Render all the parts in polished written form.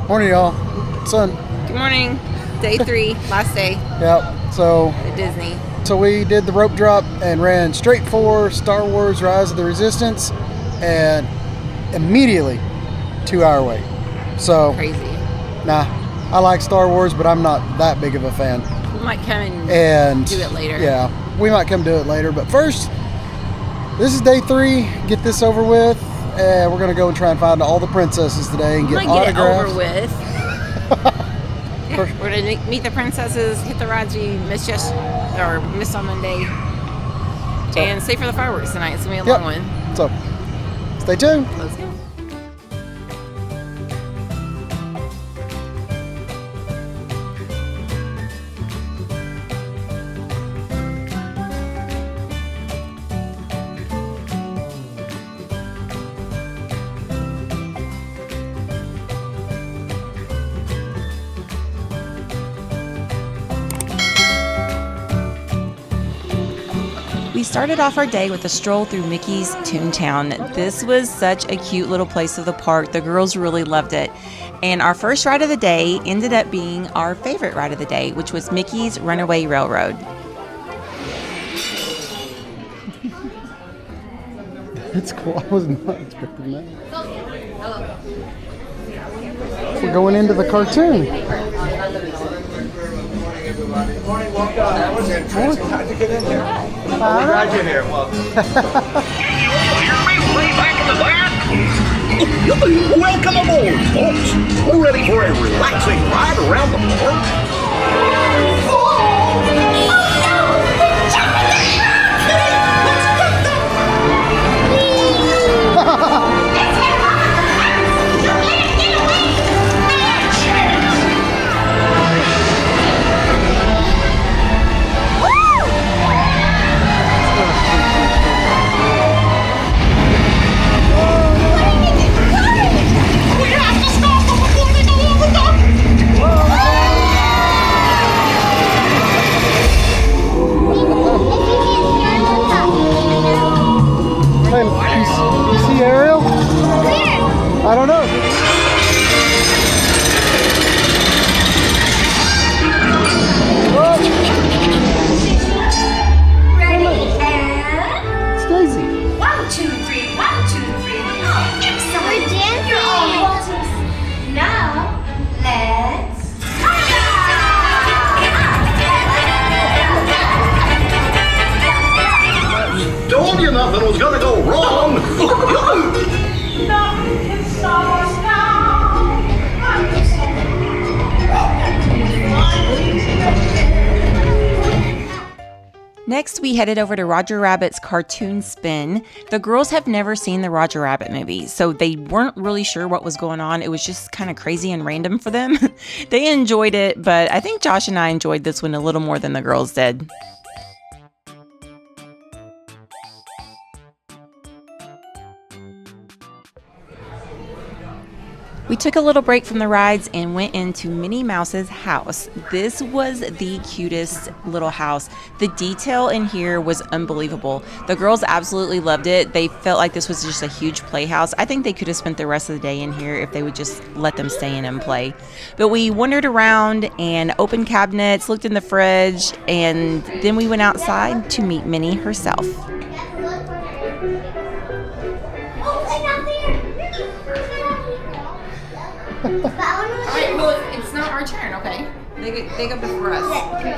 Morning, y'all. Son. Good morning. Day 3, last day. Yep. So at Disney. So we did the rope drop and ran straight for Star Wars: Rise of the Resistance, and immediately 2-hour wait. So crazy. Nah, I like Star Wars, but I'm not that big of a fan. We might come and do it later. Yeah, we might come do it later. But first, this is day 3. Get this over with. And we're going to go and try and find all the princesses today and get autographs. Get it over with. Yeah, we're going to meet the princesses, hit the rides we missed on Monday, and stay for the fireworks tonight. It's going to be a long one. So, stay tuned. Let's go. We started off our day with a stroll through Mickey's Toon Town. This was such a cute little place of the park. The girls really loved it. And our first ride of the day ended up being our favorite ride of the day, which was Mickey's Runaway Railroad. That's cool. I was not expecting that. We're going into the cartoon. Good morning, welcome. How'd you get in here? How'd you get here? Welcome. Hear me way back in the back? Welcome aboard, folks. We're ready for a relaxing ride around the park. You see Ariel? I don't know. Ready and Stacy. 1, 2, 3, 1, 2, 3. Excellent. We're dancing. Now let's Told you nothing was gonna go wrong. Nothing can stop us now. Next, we headed over to Roger Rabbit's Cartoon Spin. The girls have never seen the Roger Rabbit movie, so they weren't really sure what was going on. It was just kind of crazy and random for them. They enjoyed it, but I think Josh and I enjoyed this one a little more than the girls did. We took a little break from the rides and went into Minnie Mouse's house. This was the cutest little house. The detail in here was unbelievable. The girls absolutely loved it. They felt like this was just a huge playhouse. I think they could have spent the rest of the day in here if they would just let them stay in and play. But we wandered around and opened cabinets, looked in the fridge, and then we went outside to meet Minnie herself. Alright, well, it's not our turn, okay? They go before us. Okay.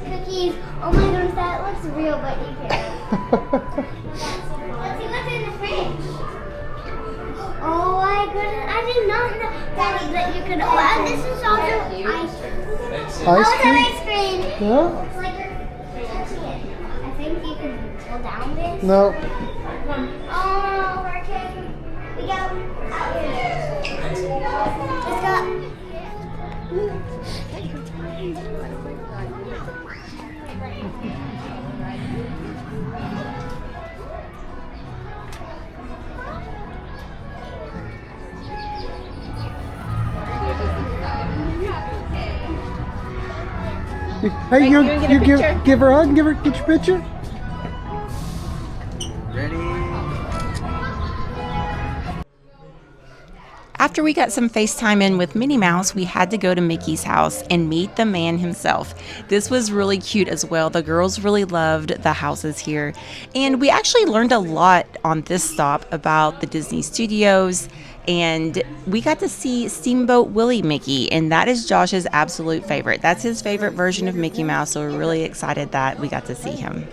Cookies. Oh my goodness, that looks real, but you can't. Let's see what's in the fridge. Oh my goodness, I did not know that you could. Oh, and this is also ice cream. Ice cream? Ice cream. Yeah? It's like you're touching it. I think you can pull down this. No. Oh, we're kidding. We go out here. Let's go. Hey, you give her a hug and get your picture. Ready? After we got some FaceTime in with Minnie Mouse, we had to go to Mickey's house and meet the man himself. This was really cute as well. The girls really loved the houses here. And we actually learned a lot on this stop about the Disney Studios. And we got to see Steamboat Willie Mickey, and that is Josh's absolute favorite. That's his favorite version of Mickey Mouse, so we're really excited that we got to see him.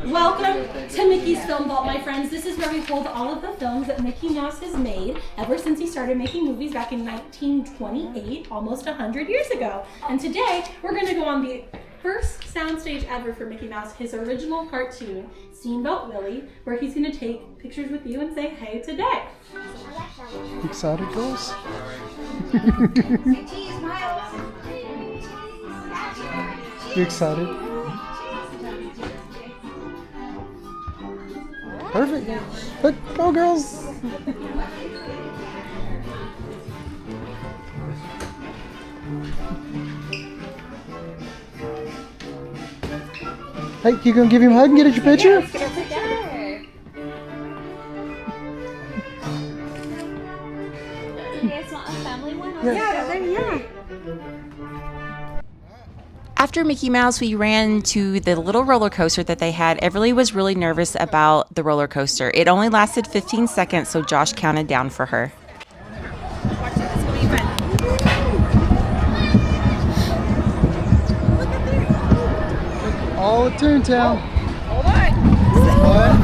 Welcome to Mickey's Film Vault, my friends. This is where we hold all of the films that Mickey Mouse has made ever since he started making movies back in 1928, almost 100 years ago. And today, we're going to go on the first soundstage ever for Mickey Mouse, his original cartoon, Steamboat Willie, where he's going to take pictures with you and say hey today. Excited, girls? You excited? Perfect. Look, go girls. Hey, you gonna give him a hug and get your picture? Let's get a picture. You guys want a family one? Yeah. After Mickey Mouse, we ran to the little roller coaster that they had. Everly was really nervous about the roller coaster. It only lasted 15 seconds, so Josh counted down for her. Watch it. It's going to be fun. Look at there. All of Toon Town. Hold on. 1,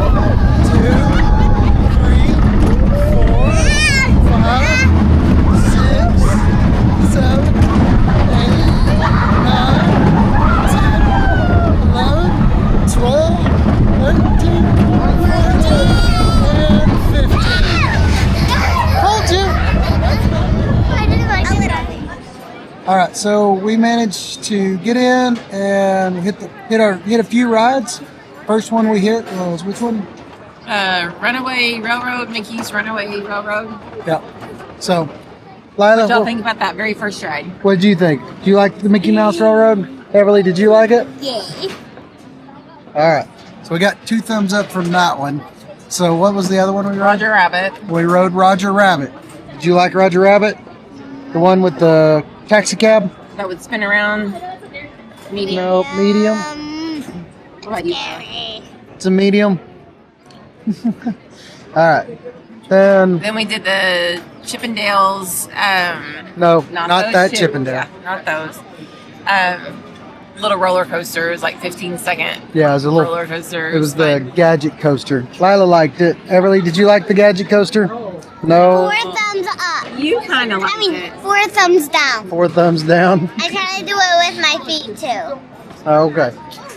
2, 3, 4, 5, 6, 7, 8, 9, 12, 13, 14, and 15. Told you! I didn't like it. Alright, so we managed to get in and hit a few rides. First one we hit was which one? Runaway Railroad, Mickey's Runaway Railroad. Yeah. So, Lila, What y'all think about that very first ride? what did you think? Do you like the Mickey Mouse Railroad? Everly, did you like it? Yeah. Alright, so we got 2 thumbs up from that one. So what was the other one we rode? Roger Rabbit. We rode Roger Rabbit. Did you like Roger Rabbit? The one with the taxi cab? That would spin around. Medium. No, medium. What about you? It's a medium. Alright. Then we did the Chippendales. No, not those that two. Chippendale. Yeah, not those. Little roller coasters, like 15-second Yeah, it was a little. roller coaster. It was the gadget coaster. Lila liked it. Everly, did you like the gadget coaster? No. 4 thumbs up. You kind of liked I mean, it. 4 thumbs down. 4 thumbs down. I try to do it with my feet too. Okay.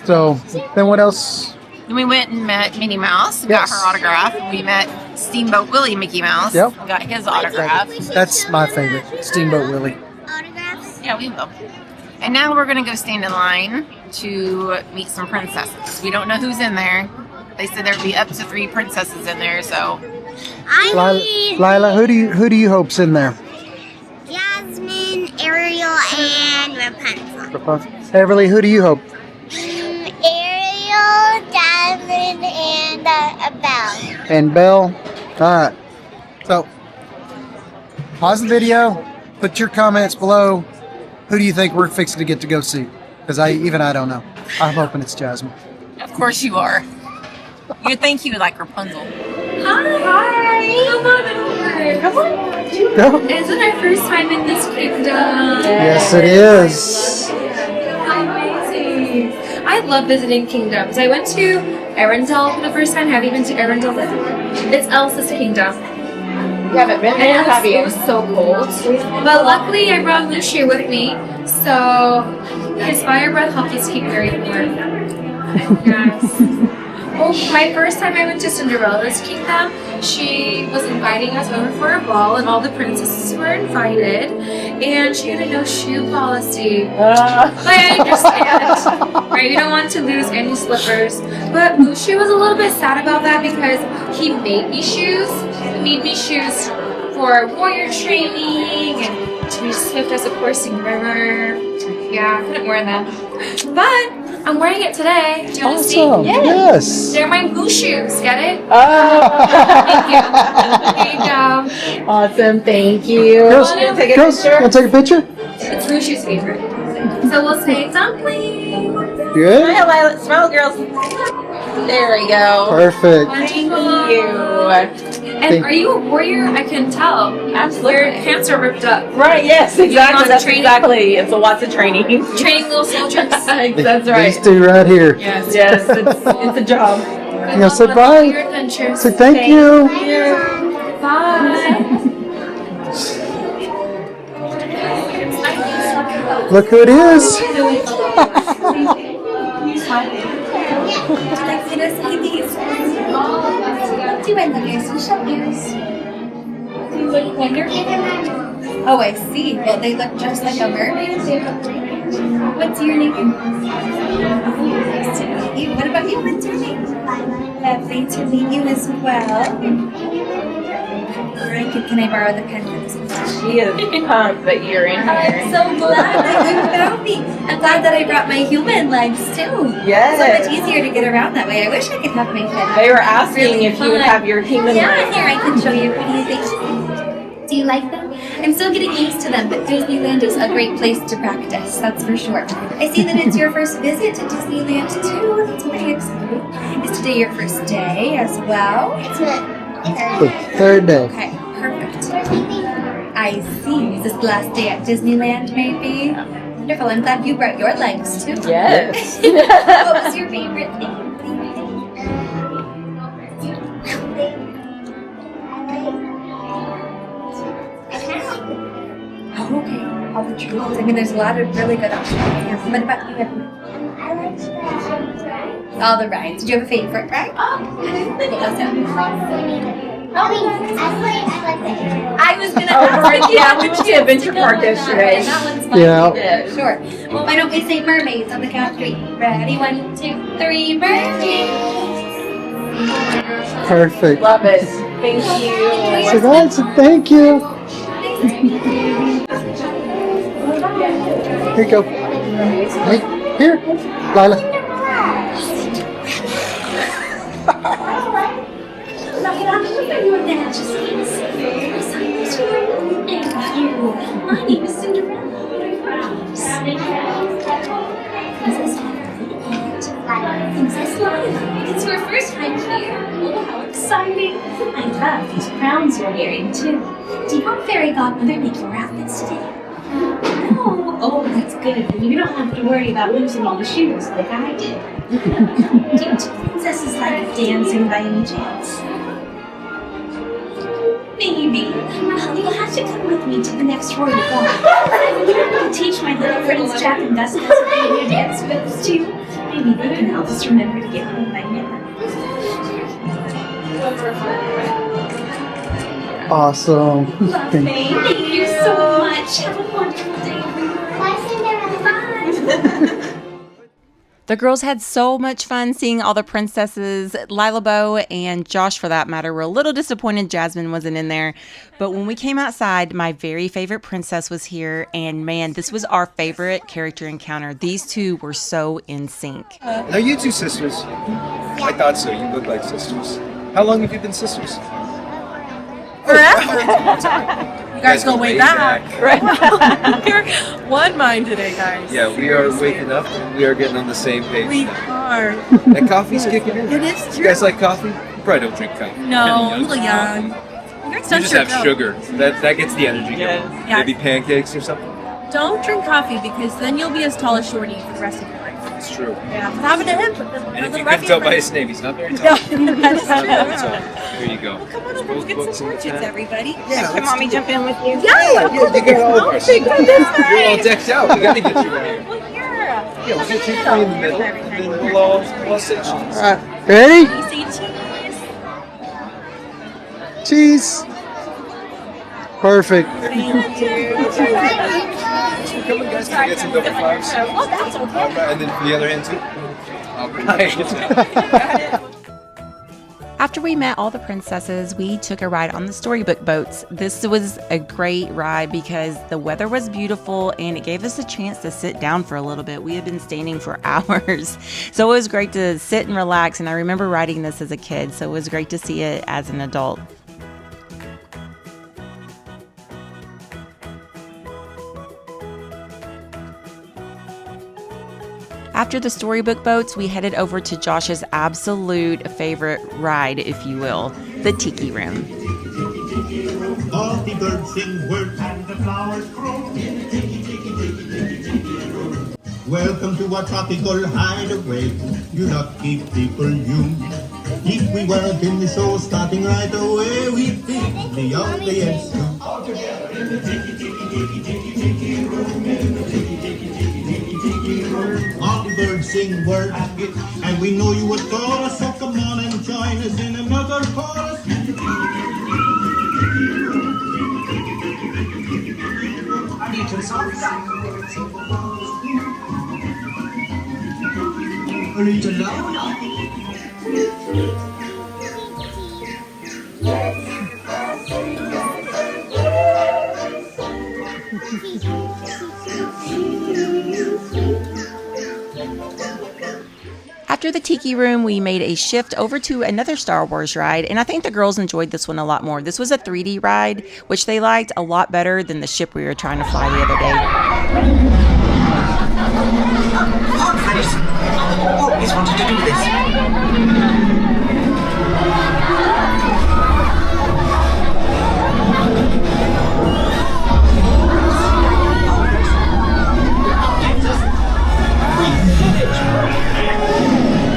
So then what else? Then we went and met Minnie Mouse, Yes. got her autograph. We met Steamboat Willie Mickey Mouse, Yep. got his autograph. That's my favorite. Steamboat Willie. Autographs? Yeah, we will. And now we're going to go stand in line to meet some princesses. We don't know who's in there. They said there'd be up to 3 princesses in there, so I need Lila, who do you hope's in there? Jasmine, Ariel, and Rapunzel. Everly, who do you hope? Ariel, Jasmine, and Belle. And Belle. Alright. So pause the video, put your comments below. Who do you think we're fixing to get to go see? Because I don't know. I'm hoping it's Jasmine. of course you are. You'd think you would like Rapunzel. Hi! Come on over. Come on. Go. Is it our first time in this kingdom? Yes, it is. Amazing. I love visiting kingdoms. I went to Arendelle for the first time. Have you been to Arendelle before? It's Elsa's kingdom. You haven't been there, have you? It was so cold. But luckily I brought Lucia with me, so his fire breath helped us keep very warm. Yes. Well, my first time I went to Cinderella's kingdom, she was inviting us over for a ball, and all the princesses were invited, and she had a no shoe policy. But I understand, right? You don't want to lose any slippers. But Lucia was a little bit sad about that because he made me shoes. He made me shoes for warrior training and to be swift as a coursing river. Yeah, I couldn't wear them. But I'm wearing it today. Do you want to see? Awesome. Yes. They're my boo shoes. Get it? Oh. Thank you. There you go. Awesome. Thank you. Girls, Wanna take a girls, picture? want to take a picture? It's boo shoes' favorite. So we'll say dumpling. Good. Smile, Lila. Smile, girls. There we go. Perfect. Thank you. And are you a warrior? I can tell. Absolutely. Your pants are ripped up. Right, yes, exactly. Lots of That's training. exactly. It's a lots of training. Training little soldiers. That's right. These two right here. Yes, it's a job. You know, say bye. Your adventures. Say thank you. Bye. Look who it is. Do I love your seashell ears? You look wonderful. Oh, I see. Well, they look just like a mermaid. What's your name? Nice to meet you. What about you? What's your name? Lovely to meet you as well. Can I borrow the pen for this one? She is pumped that you're in I'm here. so glad that you found me. I'm glad that I brought my human legs too. Yes. So much easier to get around that way. I wish I could have my fin. They were asking Really if you would fun. have your human Yeah, legs. here I can show you. What do you think? Do you like them? I'm still getting used to them, but Disneyland is a great place to practice, that's for sure. I see that it's your first visit to Disneyland too. That's very exciting. Is today your first day as well? The third day. Okay, perfect. I see. Is this the last day at Disneyland, maybe? Wonderful. I'm glad you brought your legs too. Yes. What was your favorite thing? Oh, okay. All the treats. I mean, there's a lot of really good options here. What about you? I like the All the rides. Do you have a favorite ride? What was it? I was gonna ask. Yeah, we went to Adventure Park yesterday. That one's fun. Yeah. Sure. Well, why don't we say mermaids on the count of three? Ready? 1, 2, 3. Mermaids. Perfect. Love it. Thank you. So guys, thank you. Here you go. Wait, here, Lila. My name is Cinderella. Princess Lila. It's your first time here. Oh, how exciting. I love these crowns you're wearing, too. Did your fairy godmother make your outfits today? No. Oh, that's good. You don't have to worry about losing all the shoes like I did. Do princesses like dancing by any chance? Maybe. Well, you'll have to come with me to the next royal ball. I'm going to teach my little friends Jack and Gus how to play their dance moves too. Maybe they can help us remember to get home by midnight. Awesome. Thank you so much. Have a wonderful day, everyone. Bye, Cinderella. Bye. The girls had so much fun seeing all the princesses. Lila Bo and Josh, for that matter, were a little disappointed Jasmine wasn't in there. But when we came outside, my very favorite princess was here. And man, this was our favorite character encounter. These two were so in sync. Are you two sisters? I thought so. You look like sisters. How long have you been sisters? You guys go way back. You're one mind today, guys. Yeah, we are waking up and we are getting on the same page. We are. That coffee's kicking in. It is You guys like coffee? You probably don't drink coffee. No, I'm a little young. You guys You don't just have sugar. That gets the energy going. Yeah. Maybe pancakes or something. Don't drink coffee because then you'll be as tall as Shorty for the rest of your life. It's true. Yeah, have it to him. And if you couldn't tell by his name, he's not very tall. He's not very tall. Here you go. Come on over, we'll get some portraits, everybody. Yeah, Can mommy jump in with you? Yeah! You got all of us. You're all decked out. We gotta get you in here. Well, here. Yeah, we'll get you three in the middle. And then we'll say cheese. All right, ready? You say cheese. Cheese. Perfect. Come on, guys. Can I get some double fives? Oh, that's okay. All right, and then for the other hand too. All right. After we met all the princesses, we took a ride on the storybook boats. This was a great ride because the weather was beautiful and it gave us a chance to sit down for a little bit. We had been standing for hours. So it was great to sit and relax, and I remember riding this as a kid, so it was great to see it as an adult. After the storybook boats, we headed over to Josh's absolute favorite ride, if you will, the Tiki Room. All the birds sing words and the flowers grow in the tiki, tiki, tiki, tiki, tiki room. Welcome to our tropical hideaway, you lucky people, you. If we weren't in the show starting right away, we'd be the audience too. All together in the tiki, tiki, tiki, tiki, tiki room, in the tiki, tiki, tiki, tiki, tiki room. All the birds sing words, and we know you adore us, so come on and join us in another chorus. I need to solve that. I need to love. After the Tiki Room, we made a shift over to another Star Wars ride, and I think the girls enjoyed this one a lot more. This was a 3D ride, which they liked a lot better than the ship we were trying to fly the other day. I've always wanted to do this.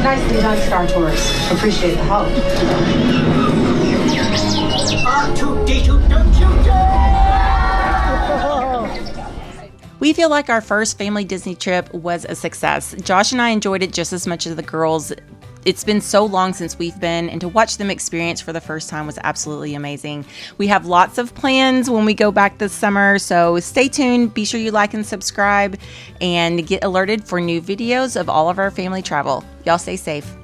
Nicely done, Star Tours. Appreciate the help. We feel like our first family Disney trip was a success. Josh and I enjoyed it just as much as the girls. It's been so long since we've been, and to watch them experience for the first time was absolutely amazing. We have lots of plans when we go back this summer, so stay tuned. Be sure you like and subscribe and get alerted for new videos of all of our family travel. Y'all stay safe.